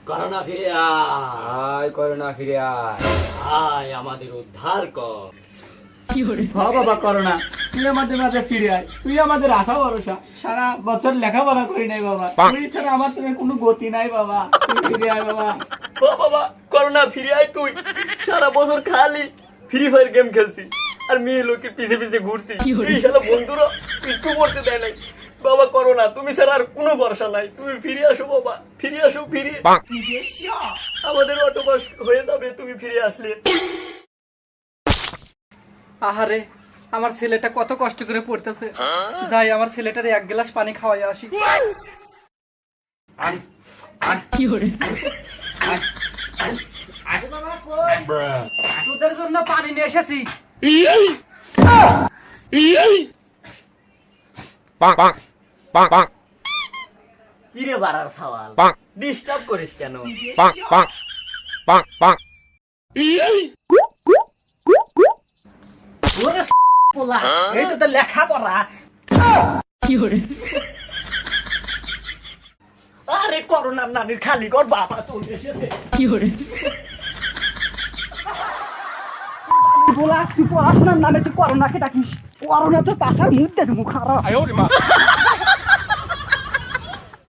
Corona ফিরে আয়, corona ফিরে আয়। আয় আমাদের উদ্ধার কর। বাবা করোনা, তুই আমাদের মাঝে ফিরে আয়। তুই আমাদের আশা ভরসা। সারা বছর লেখাপড়া করি নাই বাবা, তুই ছাড়া আমার তুমি কোনো গতি নাই বাবা। তুই ফিরে আয় বাবা। বাবা করোনা ফিরে আয়। তুই সারা বছর খালি ফ্রি ফায়ার গেম খেলছিস আর মেয়ে লোকের পিছে পিছে ঘুরছিস। এই সারা বন্ধুরা একটু করতে দেয় নাই। বাবা করোনা, তুমি ছাড়া আর কোনো ভরসা নাই। তুমি ফিরে আসো বাবা, ফিরে আসো। ফিরে আমাদের অটো পাস হয়ে যাবে তুমি ফিরে আসলে। আহারে, আমার ছেলেটা কত কষ্ট করে পড়তেছে। যাই আমার ছেলেটার এক গ্লাস পানি খাওয়াই আসি। তোদের জন্য পানি নিয়ে এসেছি। কিরে বাড়ার সওয়াল, ডিস্টার্ব করিস কেন? ওরে পোলা, এই তো তোর লেখাপড়া। আরে করোনার নানির খালি কর বাবা, তোর এসেছে। পোলা, তুই পড়াশোনার নামে তুই করোনাকে ডাকিস। করোনা তো পাশার মুখ দেখে মুখ খারাপ।